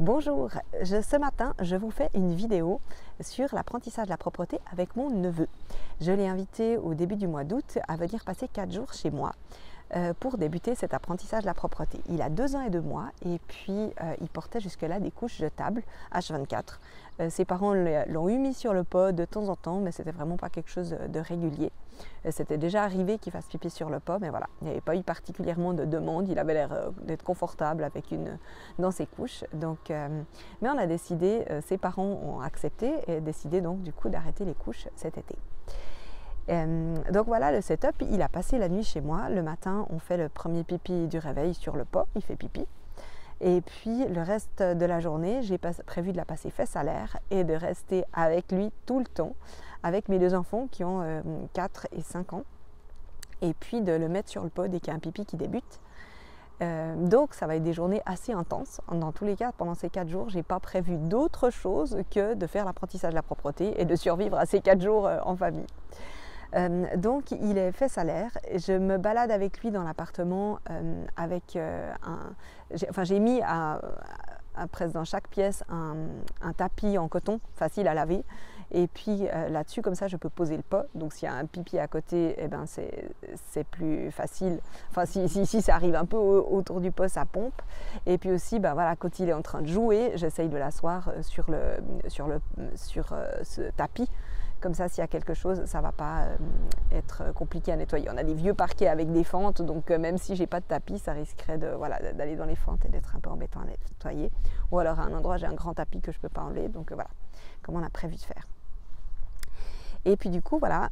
Bonjour, ce matin je vous fais une vidéo sur l'apprentissage de la propreté avec mon neveu. Je l'ai invité au début du mois d'août à venir passer 4 jours chez moi pour débuter cet apprentissage de la propreté. Il a 2 ans et 2 mois et puis il portait jusque-là des couches jetables H24. Ses parents l'ont eu mis sur le pot de temps en temps, mais c'était vraiment pas quelque chose de régulier. C'était déjà arrivé qu'il fasse pipi sur le pot, mais voilà, il n'y avait pas eu particulièrement de demande. Il avait l'air d'être confortable dans ses couches. Donc, mais on a décidé, ses parents ont accepté et décidé donc du coup d'arrêter les couches cet été. Donc voilà le setup, il a passé la nuit chez moi. Le matin, on fait le premier pipi du réveil sur le pot, il fait pipi. Et puis le reste de la journée, j'ai prévu de la passer fesses à l'air et de rester avec lui tout le temps, avec mes 2 enfants qui ont 4 et 5 ans. Et puis de le mettre sur le pot dès qu'il y a un pipi qui débute. Donc ça va être des journées assez intenses. Dans tous les cas, pendant ces 4 jours, je n'ai pas prévu d'autre chose que de faire l'apprentissage de la propreté et de survivre à ces 4 jours en famille. Donc il est fesses à l'air. Je me balade avec lui dans l'appartement avec j'ai mis presque dans chaque pièce un tapis en coton facile à laver. Et puis là-dessus, comme ça, je peux poser le pot. Donc s'il y a un pipi à côté, eh ben, c'est plus facile. Enfin, si ça arrive un peu autour du pot, ça pompe. Et puis aussi, ben, voilà, quand il est en train de jouer, j'essaye de l'asseoir sur ce tapis. Comme ça, s'il y a quelque chose, ça ne va pas être compliqué à nettoyer. On a des vieux parquets avec des fentes, donc même si je n'ai pas de tapis, ça risquerait d'aller dans les fentes et d'être un peu embêtant à nettoyer. Ou alors à un endroit, j'ai un grand tapis que je ne peux pas enlever. Donc voilà, comme on a prévu de faire. Et puis du coup, voilà,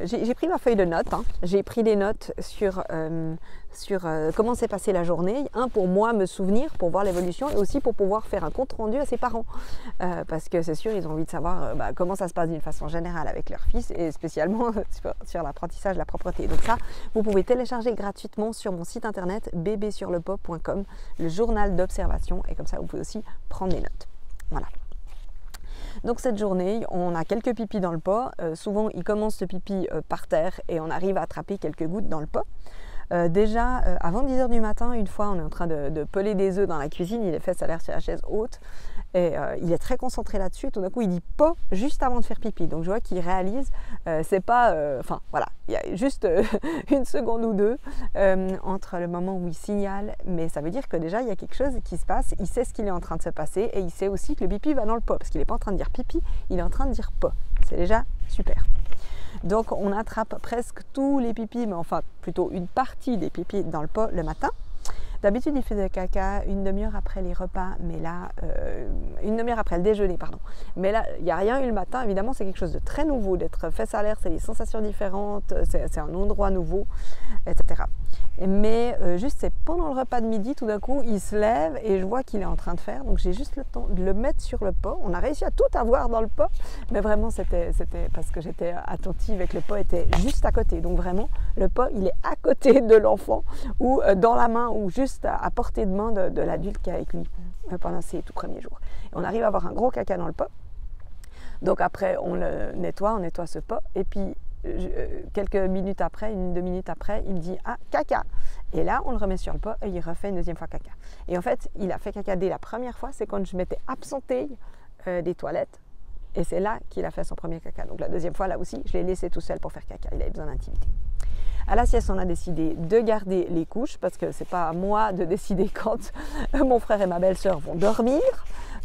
j'ai pris ma feuille de notes. J'ai pris des notes sur comment s'est passée la journée. Pour moi me souvenir, pour voir l'évolution et aussi pour pouvoir faire un compte rendu à ses parents. Parce que c'est sûr, ils ont envie de savoir comment ça se passe d'une façon générale avec leur fils et spécialement sur l'apprentissage de la propreté. Donc ça, vous pouvez télécharger gratuitement sur mon site internet bébésurlepot.com, le journal d'observation, et comme ça, vous pouvez aussi prendre des notes. Voilà. Donc cette journée, on a quelques pipis dans le pot. Souvent, il commence le pipi par terre et on arrive à attraper quelques gouttes dans le pot. Déjà, avant 10 h du matin, une fois, on est en train de peler des œufs dans la cuisine. Il est fesses à l'air sur la chaise haute. Et il est très concentré là-dessus. Tout d'un coup, il dit « pot » juste avant de faire pipi. Donc, je vois qu'il réalise. C'est pas... Enfin, voilà. Il y a juste une seconde ou deux entre le moment où il signale. Mais ça veut dire que déjà, il y a quelque chose qui se passe. Il sait ce qu'il est en train de se passer. Et il sait aussi que le pipi va dans le pot. Parce qu'il n'est pas en train de dire pipi, il est en train de dire pot. C'est déjà super. Donc, on attrape presque tous les pipis, mais enfin, plutôt une partie des pipis dans le pot le matin. D'habitude, il fait de caca une demi-heure après les repas, mais là, une demi-heure après le déjeuner, pardon. Mais là, il n'y a rien eu le matin. Évidemment, c'est quelque chose de très nouveau, d'être fesses à l'air, c'est des sensations différentes, c'est un endroit nouveau, etc. Mais juste, c'est pendant le repas de midi, tout d'un coup, il se lève et je vois qu'il est en train de faire. Donc, j'ai juste le temps de le mettre sur le pot. On a réussi à tout avoir dans le pot, mais vraiment, c'était parce que j'étais attentive et que le pot était juste à côté. Donc, vraiment, le pot, il est à côté de l'enfant ou dans la main ou juste à portée de main de l'adulte qui est avec lui pendant ces tout premiers jours. Et on arrive à avoir un gros caca dans le pot. Donc, après, on nettoie ce pot et puis quelques minutes après, 1-2 minutes après, il me dit « Ah, caca !» Et là, on le remet sur le pot et il refait une deuxième fois caca. Et en fait, il a fait caca dès la première fois, c'est quand je m'étais absentée des toilettes. Et c'est là qu'il a fait son premier caca. Donc la deuxième fois, là aussi, je l'ai laissé tout seul pour faire caca. Il avait besoin d'intimité. À la sieste, on a décidé de garder les couches parce que c'est pas à moi de décider quand mon frère et ma belle-sœur vont dormir.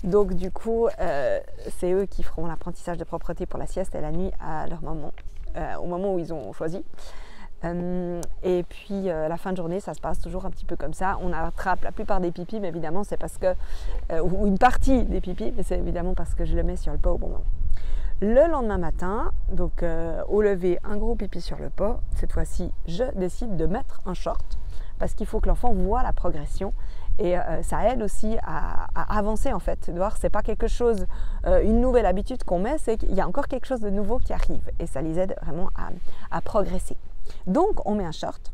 Donc du coup, c'est eux qui feront l'apprentissage de propreté pour la sieste et la nuit à leur moment. Au moment où ils ont choisi. Et puis la fin de journée, ça se passe toujours un petit peu comme ça. On attrape la plupart des pipis, mais évidemment c'est parce que, ou une partie des pipis, mais c'est évidemment parce que je le mets sur le pot au bon moment. Le lendemain matin, donc au lever, un gros pipi sur le pot. Cette fois-ci, je décide de mettre un short parce qu'il faut que l'enfant voit la progression. Et ça aide aussi à avancer en fait. Voir, c'est pas quelque chose, une nouvelle habitude qu'on met, c'est qu'il y a encore quelque chose de nouveau qui arrive. Et ça les aide vraiment à progresser. Donc, on met un short.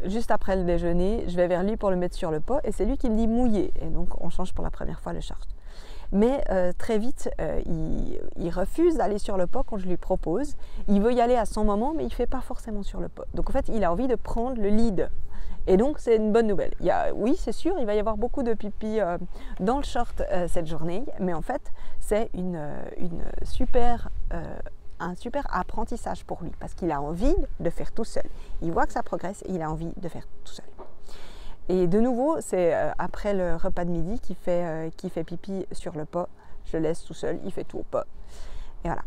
Juste après le déjeuner, je vais vers lui pour le mettre sur le pot et c'est lui qui me dit mouillé. Et donc, on change pour la première fois le short. Mais très vite, il refuse d'aller sur le pas quand je lui propose. Il veut y aller à son moment, mais il ne fait pas forcément sur le pas. Donc en fait, il a envie de prendre le lead. Et donc c'est une bonne nouvelle. Oui, c'est sûr, il va y avoir beaucoup de pipi dans le short cette journée, mais en fait, c'est un super apprentissage pour lui parce qu'il a envie de faire tout seul. Il voit que ça progresse et il a envie de faire tout seul. Et de nouveau, c'est après le repas de midi qu'il fait pipi sur le pas. Je le laisse tout seul, il fait tout au pas. Et voilà.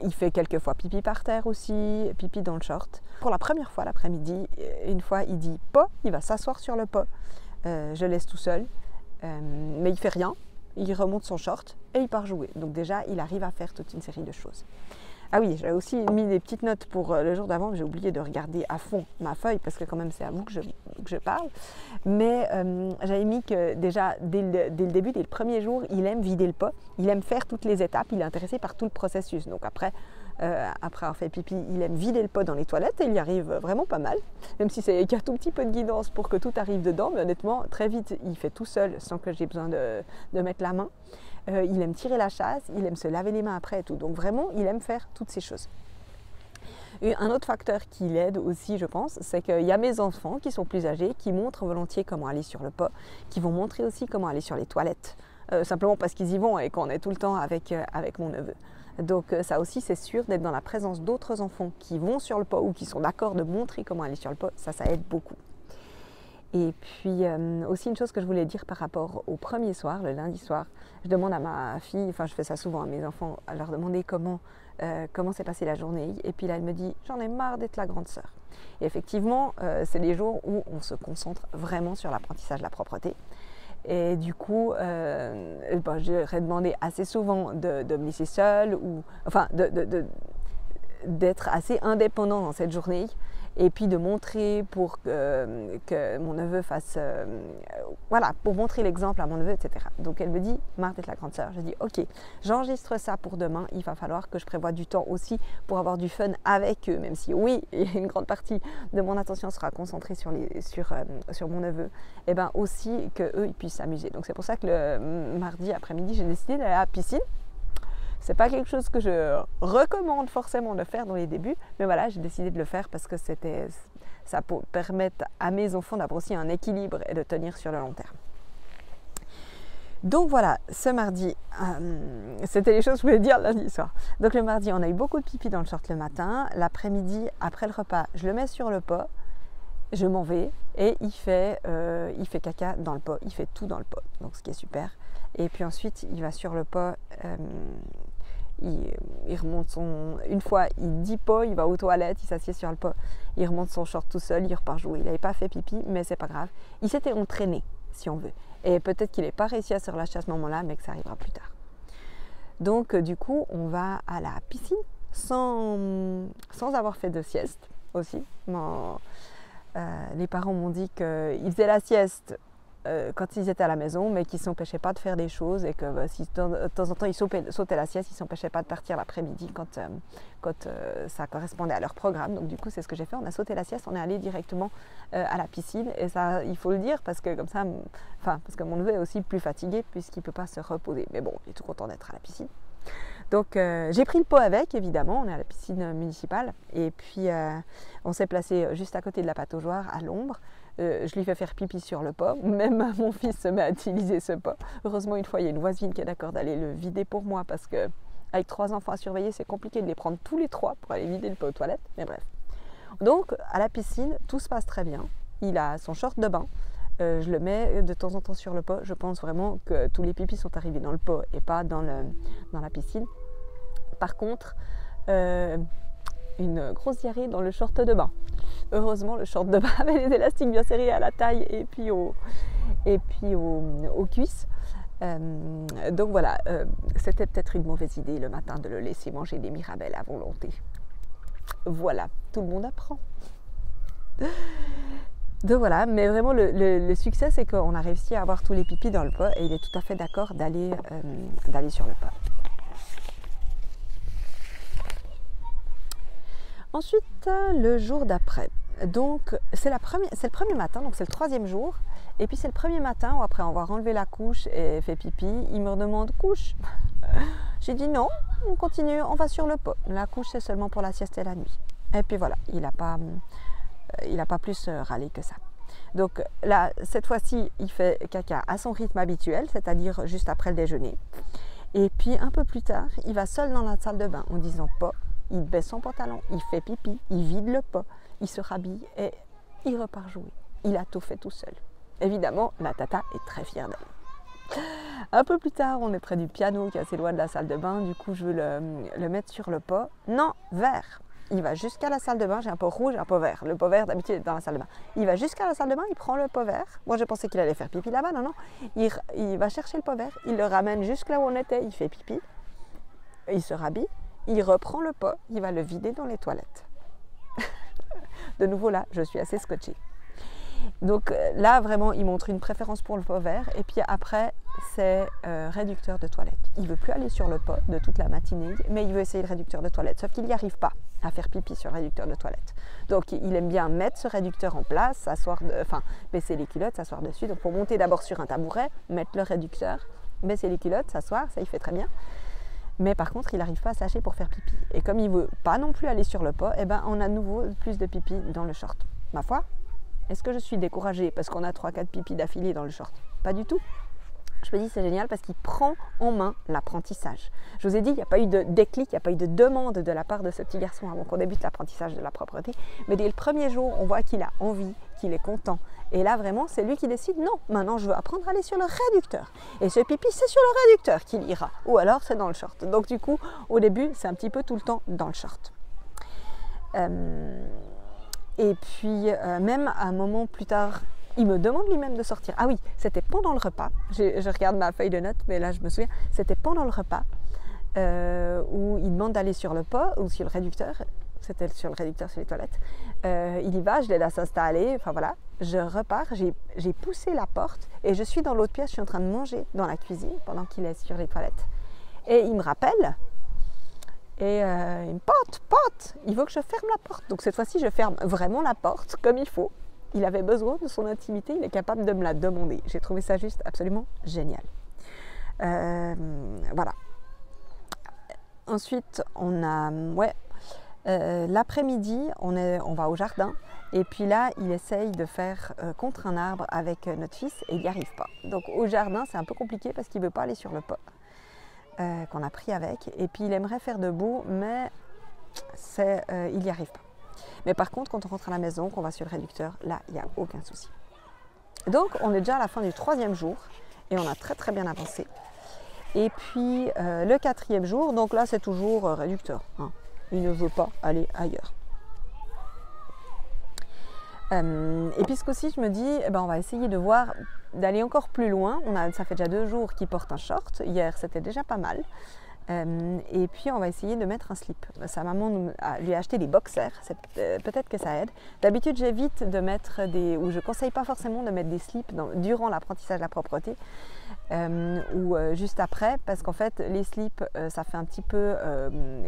Il fait quelquefois pipi par terre aussi, pipi dans le short. Pour la première fois l'après-midi, une fois il dit pas, il va s'asseoir sur le pas. Je le laisse tout seul, mais il fait rien. Il remonte son short et il part jouer. Donc déjà, il arrive à faire toute une série de choses. Ah oui, j'avais aussi mis des petites notes pour le jour d'avant, j'ai oublié de regarder à fond ma feuille parce que quand même c'est à vous que je parle. Mais j'avais mis que déjà dès le début, dès le premier jour, il aime vider le pas, il aime faire toutes les étapes, il est intéressé par tout le processus. Donc après avoir fait pipi, il aime vider le pas dans les toilettes et il y arrive vraiment pas mal. Même si c'est qu'il y a tout petit peu de guidance pour que tout arrive dedans, mais honnêtement, très vite, il fait tout seul sans que j'ai besoin de mettre la main. Il aime tirer la chasse, il aime se laver les mains après et tout. Donc vraiment, il aime faire toutes ces choses. Et un autre facteur qui l'aide aussi, je pense, c'est qu'il y a mes enfants qui sont plus âgés, qui montrent volontiers comment aller sur le pas, qui vont montrer aussi comment aller sur les toilettes, simplement parce qu'ils y vont et qu'on est tout le temps avec mon neveu. Donc ça aussi, c'est sûr d'être dans la présence d'autres enfants qui vont sur le pas ou qui sont d'accord de montrer comment aller sur le pas, ça aide beaucoup. Et puis aussi une chose que je voulais dire par rapport au premier soir, le lundi soir, je demande à ma fille, enfin je fais ça souvent à mes enfants, à leur demander comment s'est passée la journée. Et puis là elle me dit, j'en ai marre d'être la grande sœur. Et effectivement, c'est des jours où on se concentre vraiment sur l'apprentissage de la propreté. Et du coup, je leur ai demandé assez souvent de me laisser seule, ou enfin d'être assez indépendant dans cette journée. Et puis de montrer pour que mon neveu fasse, pour montrer l'exemple à mon neveu, etc. Donc elle me dit, marre d'être la grande sœur. Je dis, ok, j'enregistre ça pour demain. Il va falloir que je prévoie du temps aussi pour avoir du fun avec eux, même si oui, une grande partie de mon attention sera concentrée sur mon neveu. Et bien aussi qu'eux, ils puissent s'amuser. Donc c'est pour ça que le mardi après-midi, j'ai décidé d'aller à la piscine. C'est pas quelque chose que je recommande forcément de faire dans les débuts, mais voilà, j'ai décidé de le faire parce que ça peut permettre à mes enfants d'avoir aussi un équilibre et de tenir sur le long terme. Donc voilà, ce mardi, c'était les choses que je voulais dire lundi soir. Donc le mardi, on a eu beaucoup de pipi dans le short le matin. L'après-midi, après le repas, je le mets sur le pas, je m'en vais et il fait caca dans le pas, il fait tout dans le pas, donc ce qui est super. Et puis ensuite, il va sur le pas, il remonte une fois, il dit pas, il va aux toilettes, il s'assied sur le pas, il remonte son short tout seul, il repart jouer. Il n'avait pas fait pipi, mais c'est pas grave. Il s'était entraîné, si on veut. Et peut-être qu'il n'est pas réussi à se relâcher à ce moment-là, mais que ça arrivera plus tard. Donc du coup, on va à la piscine sans avoir fait de sieste aussi. Les parents m'ont dit qu'ils faisaient la sieste quand ils étaient à la maison, mais qu'ils ne s'empêchaient pas de faire des choses et que si de temps en temps ils sautaient la sieste, ils ne s'empêchaient pas de partir l'après-midi quand ça correspondait à leur programme. Donc du coup, c'est ce que j'ai fait. On a sauté la sieste, on est allé directement à la piscine. Et ça, il faut le dire, parce que comme ça, parce que mon neveu est aussi plus fatigué puisqu'il ne peut pas se reposer. Mais bon, il est tout content d'être à la piscine. Donc j'ai pris le pot avec, évidemment, on est à la piscine municipale. Et puis on s'est placé juste à côté de la pataugeoire, à l'ombre. Je lui fais faire pipi sur le pot. Même mon fils se met à utiliser ce pot. Heureusement, une fois, il y a une voisine qui est d'accord d'aller le vider pour moi parce qu'avec 3 enfants à surveiller, c'est compliqué de les prendre tous les 3 pour aller vider le pot aux toilettes. Mais bref. Donc, à la piscine, tout se passe très bien. Il a son short de bain. Je le mets de temps en temps sur le pot. Je pense vraiment que tous les pipis sont arrivés dans le pot et pas dans la piscine. Par contre, une grosse diarrhée dans le short de bain. Heureusement, le short de bain avait les élastiques bien serrés à la taille et puis aux cuisses. Donc voilà, c'était peut-être une mauvaise idée le matin de le laisser manger des Mirabelles à volonté. Voilà, tout le monde apprend. Donc voilà, mais vraiment le succès, c'est qu'on a réussi à avoir tous les pipis dans le pot et il est tout à fait d'accord d'aller sur le pot. Ensuite, le jour d'après, Donc c'est le premier matin, donc c'est le 3e jour. Et puis c'est le premier matin où après avoir enlevé la couche et fait pipi, il me redemande couche. J'ai dit non, on continue, on va sur le pot. La couche c'est seulement pour la sieste et la nuit. Et puis voilà, il n'a pas plus râlé que ça. Donc là, cette fois-ci, il fait caca à son rythme habituel, c'est-à-dire juste après le déjeuner. Et puis un peu plus tard, il va seul dans la salle de bain en disant pas, il baisse son pantalon, il fait pipi, il vide le pot, il se rhabille et il repart jouer. Il a tout fait tout seul. Évidemment, la tata est très fière d'elle. Un peu plus tard, on est près du piano qui est assez loin de la salle de bain. Du coup, je veux le mettre sur le pot. Non, vert. Il va jusqu'à la salle de bain. J'ai un pot rouge et un pot vert. Le pot vert, d'habitude, est dans la salle de bain. Il va jusqu'à la salle de bain, il prend le pot vert. Moi, je pensais qu'il allait faire pipi là-bas. Non, non. Il va chercher le pot vert. Il le ramène jusque là où on était. Il fait pipi. Il se rhabille. Il reprend le pot. Il va le vider dans les toilettes. De nouveau, là, je suis assez scotchée. Donc là, vraiment, il montre une préférence pour le pot vert. Et puis après, c'est réducteur de toilette. Il ne veut plus aller sur le pot de toute la matinée, mais il veut essayer le réducteur de toilette. Sauf qu'il n'y arrive pas à faire pipi sur le réducteur de toilette. Donc il aime bien mettre ce réducteur en place, baisser les culottes, s'asseoir dessus. Donc pour monter d'abord sur un tabouret, mettre le réducteur, baisser les culottes, s'asseoir, ça il fait très bien. Mais par contre, il n'arrive pas à se lâcher pour faire pipi. Et comme il ne veut pas non plus aller sur le pot, eh ben, on a de nouveau plus de pipi dans le short. Ma foi, est-ce que je suis découragée parce qu'on a 3-4 pipis d'affilée dans le short? Pas du tout. Je me dis c'est génial parce qu'il prend en main l'apprentissage. Je vous ai dit, il n'y a pas eu de déclic, il n'y a pas eu de demande de la part de ce petit garçon avant qu'on débute l'apprentissage de la propreté. Mais dès le premier jour, on voit qu'il a envie, qu'il est content. Et là, vraiment, c'est lui qui décide, non, maintenant je veux apprendre à aller sur le réducteur. Et ce pipi, c'est sur le réducteur qu'il ira. Ou alors, c'est dans le short. Donc du coup, au début, c'est un petit peu tout le temps dans le short. Et puis, même à un moment plus tard, il me demande lui-même de sortir. Ah oui, c'était pendant le repas. Je regarde ma feuille de notes, mais là, je me souviens. C'était pendant le repas où il demande d'aller sur le pot ou sur le réducteur. C'était sur le réducteur, sur les toilettes. Il y va, je l'aide à s'installer. Enfin voilà, je repars. J'ai poussé la porte et je suis dans l'autre pièce. Je suis en train de manger dans la cuisine pendant qu'il est sur les toilettes. Et il me rappelle. Et il me pote, il veut que je ferme la porte. Donc cette fois-ci, je ferme vraiment la porte comme il faut. Il avait besoin de son intimité, il est capable de me la demander. J'ai trouvé ça juste absolument génial. Voilà. Ensuite, on a, l'après-midi, on va au jardin. Et puis là, il essaye de faire contre un arbre avec notre fils et il n'y arrive pas. Donc au jardin, c'est un peu compliqué parce qu'il ne veut pas aller sur le pot. Qu'on a pris avec, et puis il aimerait faire debout, mais il n'y arrive pas. Mais par contre, quand on rentre à la maison, qu'on va sur le réducteur, là, il n'y a aucun souci. Donc, on est déjà à la fin du 3e jour, et on a très très bien avancé. Et puis, le 4e jour, donc là, c'est toujours réducteur. Hein. Il ne veut pas aller ailleurs. Et puis ce coup-ci, je me dis, on va essayer de voir, d'aller encore plus loin. Ça fait déjà 2 jours qu'il porte un short. Hier, c'était déjà pas mal. Et puis, on va essayer de mettre un slip. Sa maman lui a acheté des boxers. Peut-être que ça aide. D'habitude, j'évite de mettre ou je ne conseille pas forcément de mettre des slips durant l'apprentissage de la propreté ou juste après. Parce qu'en fait, les slips, ça fait un petit peu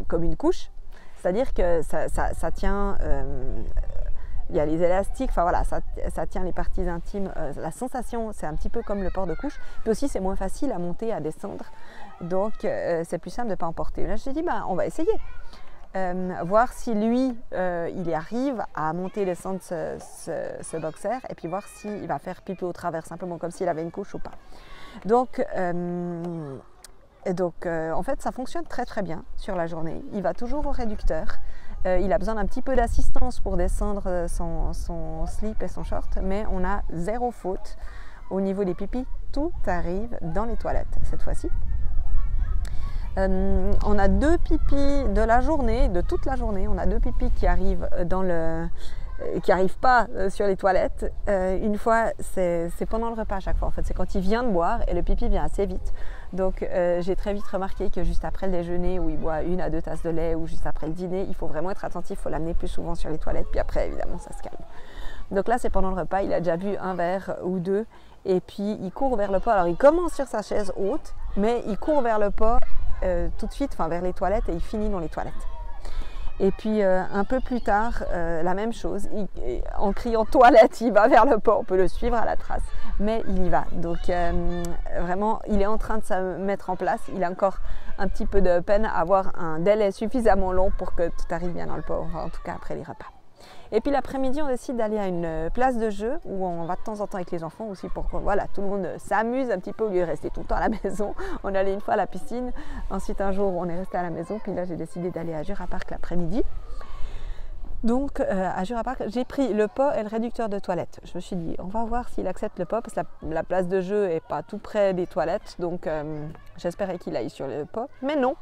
comme une couche. C'est-à-dire que ça tient... il y a les élastiques, enfin voilà, ça tient les parties intimes. La sensation, c'est un petit peu comme le port de couche. Puis aussi, c'est moins facile à monter, à descendre. Donc, c'est plus simple de ne pas en porter. Là, je me suis dit, on va essayer. Voir si lui, il y arrive à monter et descendre ce boxer. Et puis voir s'il va faire pipi au travers, simplement comme s'il avait une couche ou pas. Donc, en fait, ça fonctionne très très bien sur la journée. Il va toujours au réducteur. Il a besoin d'un petit peu d'assistance pour descendre son slip et son short, mais on a 0 faute au niveau des pipis. Tout arrive dans les toilettes cette fois-ci. On a 2 pipis de la journée, de toute la journée. On a 2 pipis qui arrivent qui n'arrivent pas sur les toilettes. Une fois, c'est pendant le repas à chaque fois. En fait, c'est quand il vient de boire et le pipi vient assez vite. Donc, j'ai très vite remarqué que juste après le déjeuner, où il boit 1 à 2 tasses de lait, ou juste après le dîner, il faut vraiment être attentif. Il faut l'amener plus souvent sur les toilettes. Puis après, évidemment, ça se calme. Donc là, c'est pendant le repas. Il a déjà bu 1 verre ou 2. Et puis, il court vers le pot. Alors, il commence sur sa chaise haute, mais il court vers le pot tout de suite, vers les toilettes, et il finit dans les toilettes. Et puis un peu plus tard, la même chose, en criant toilette, il va vers le pot, on peut le suivre à la trace, mais il y va. Donc vraiment, il est en train de se mettre en place, il a encore un petit peu de peine à avoir un délai suffisamment long pour que tout arrive bien dans le pot, en tout cas après les repas. Et puis l'après-midi, on décide d'aller à une place de jeu où on va de temps en temps avec les enfants aussi pour que voilà, tout le monde s'amuse un petit peu au lieu de rester tout le temps à la maison. On allait une fois à la piscine, ensuite un jour on est resté à la maison, puis là j'ai décidé d'aller à Jura Park l'après-midi. Donc à Jura Park, j'ai pris le pot et le réducteur de toilette. Je me suis dit, on va voir s'il accepte le pot parce que la place de jeu n'est pas tout près des toilettes, donc j'espérais qu'il aille sur le pot, mais non.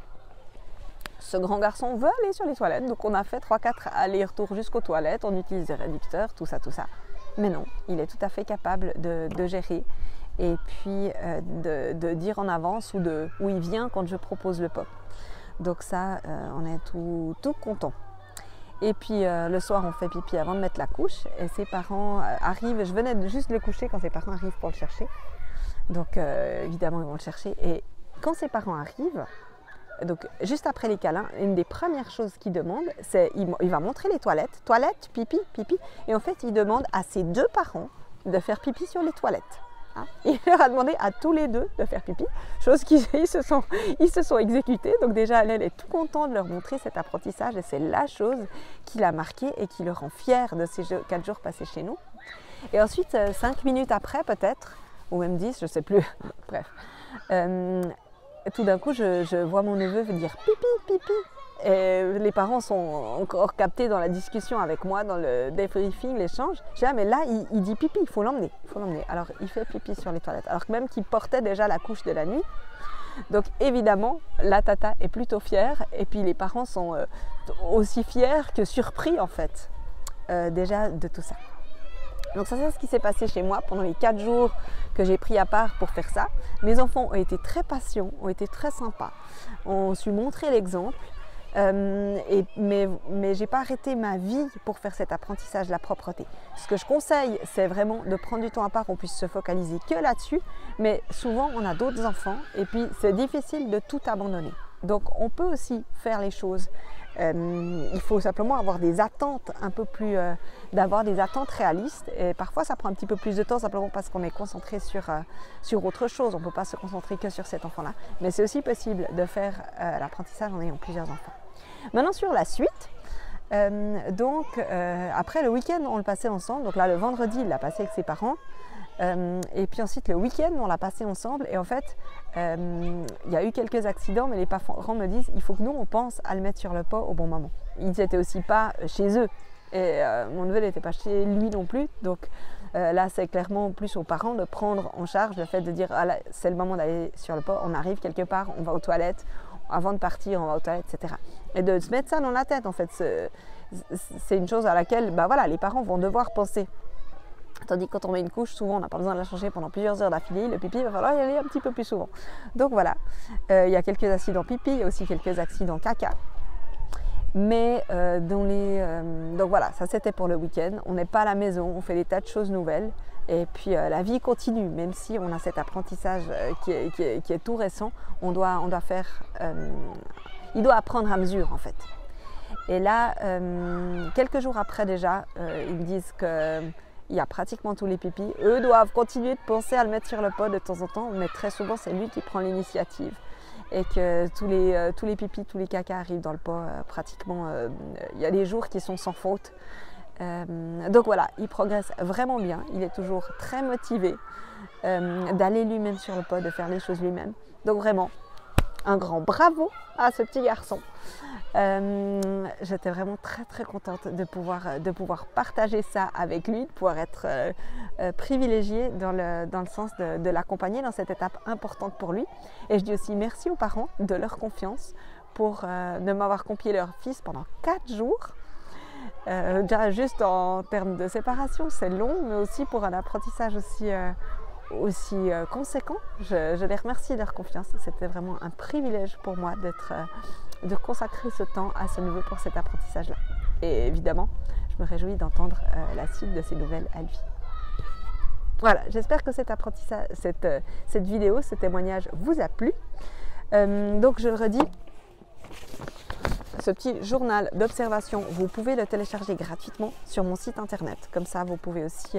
Ce grand garçon veut aller sur les toilettes, donc on a fait 3-4 allers-retours jusqu'aux toilettes, on utilise les réducteurs, tout ça. Mais non, il est tout à fait capable de gérer et puis de dire en avance où il vient quand je propose le pot. Donc ça, on est tout content. Et puis le soir, on fait pipi avant de mettre la couche et ses parents arrivent, je venais juste le coucher quand ses parents arrivent pour le chercher. Donc évidemment, ils vont le chercher et quand ses parents arrivent, donc juste après les câlins, une des premières choses qu'il demande, c'est il va montrer les toilettes, pipi, et en fait il demande à ses deux parents de faire pipi sur les toilettes. Hein? Il leur a demandé à tous les deux de faire pipi, chose qu'ils se sont exécutés, donc déjà elle est tout contente de leur montrer cet apprentissage et c'est la chose qui l'a marqué et qui le rend fier de ces 4 jours passés chez nous. Et ensuite 5 minutes après peut-être, ou même 10, je ne sais plus, bref. Tout d'un coup, je vois mon neveu dire pipi. Et les parents sont encore captés dans la discussion avec moi, dans le débriefing, l'échange. Je dis, ah, mais là, il dit pipi, il faut l'emmener. Alors, il fait pipi sur les toilettes. Alors que même qu'il portait déjà la couche de la nuit. Donc, évidemment, la tata est plutôt fière. Et puis, les parents sont aussi fiers que surpris, en fait, déjà de tout ça. Donc ça c'est ce qui s'est passé chez moi pendant les 4 jours que j'ai pris à part pour faire ça. Mes enfants ont été très patients, ont été très sympas, ont su montrer l'exemple, mais je n'ai pas arrêté ma vie pour faire cet apprentissage de la propreté. Ce que je conseille, c'est vraiment de prendre du temps à part, on puisse se focaliser que là-dessus, mais souvent on a d'autres enfants et puis c'est difficile de tout abandonner. Donc on peut aussi faire les choses. Il faut simplement avoir des attentes un peu plus, d'avoir des attentes réalistes et parfois ça prend un petit peu plus de temps simplement parce qu'on est concentré sur autre chose, on ne peut pas se concentrer que sur cet enfant-là, mais c'est aussi possible de faire l'apprentissage en ayant plusieurs enfants. Maintenant sur la suite, après le week-end on le passait ensemble, donc là le vendredi il l'a passé avec ses parents. Et puis ensuite le week-end on l'a passé ensemble et en fait il y a eu quelques accidents mais les parents me disent il faut que nous on pense à le mettre sur le pot au bon moment. Ils n'étaient aussi pas chez eux et mon neveu n'était pas chez lui non plus donc là c'est clairement plus aux parents de prendre en charge le fait de dire ah, c'est le moment d'aller sur le pot, on arrive quelque part, on va aux toilettes, avant de partir on va aux toilettes, etc. Et de se mettre ça dans la tête en fait, c'est une chose à laquelle voilà, les parents vont devoir penser. Tandis que quand on met une couche, souvent on n'a pas besoin de la changer pendant plusieurs heures d'affilée. Le pipi, il va falloir y aller un petit peu plus souvent. Donc voilà, il y a quelques accidents pipi, il y a aussi quelques accidents caca. Mais donc voilà, ça c'était pour le week-end. On n'est pas à la maison, on fait des tas de choses nouvelles. Et puis la vie continue, même si on a cet apprentissage qui est tout récent, il doit apprendre à mesure en fait. Et là, quelques jours après déjà, ils me disent que il y a pratiquement tous les pipis. Eux doivent continuer de penser à le mettre sur le pot de temps en temps, mais très souvent c'est lui qui prend l'initiative. Et que tous les pipis, tous les cacas arrivent dans le pot pratiquement. Il y a des jours qui sont sans faute. Donc voilà, il progresse vraiment bien. Il est toujours très motivé d'aller lui-même sur le pot, de faire les choses lui-même. Donc vraiment, un grand bravo à ce petit garçon. J'étais vraiment très très contente de pouvoir partager ça avec lui, de pouvoir être privilégiée dans le sens de l'accompagner dans cette étape importante pour lui. Et je dis aussi merci aux parents de leur confiance pour de m'avoir confié leur fils pendant 4 jours. Déjà juste en termes de séparation, c'est long, mais aussi pour un apprentissage aussi conséquent. Je les remercie de leur confiance. C'était vraiment un privilège pour moi de consacrer ce temps à ce neveu pour cet apprentissage-là. Et évidemment, je me réjouis d'entendre la suite de ces nouvelles à lui. Voilà, j'espère que cet apprentissage, cette vidéo, ce témoignage vous a plu. Donc je le redis, ce petit journal d'observation, vous pouvez le télécharger gratuitement sur mon site internet. Comme ça, vous pouvez aussi,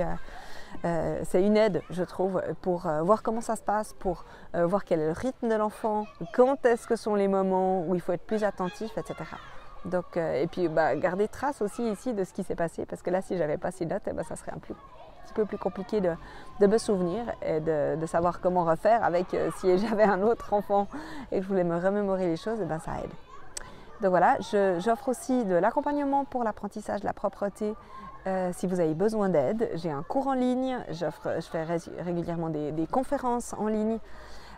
c'est une aide, je trouve, pour voir comment ça se passe, pour voir quel est le rythme de l'enfant, quand est-ce que sont les moments où il faut être plus attentif, etc. Donc, et puis garder trace aussi ici de ce qui s'est passé, parce que là, si j'avais pas ces notes, ça serait un petit peu plus compliqué de me souvenir et de savoir comment refaire avec si j'avais un autre enfant et que je voulais me remémorer les choses, ça aide. Donc voilà, j'offre aussi de l'accompagnement pour l'apprentissage de la propreté si vous avez besoin d'aide. J'ai un cours en ligne, je fais régulièrement des conférences en ligne.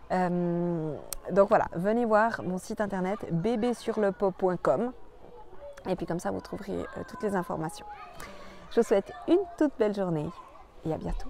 Donc voilà, venez voir mon site internet bébésurlepot.com et puis comme ça vous trouverez toutes les informations. Je vous souhaite une toute belle journée et à bientôt.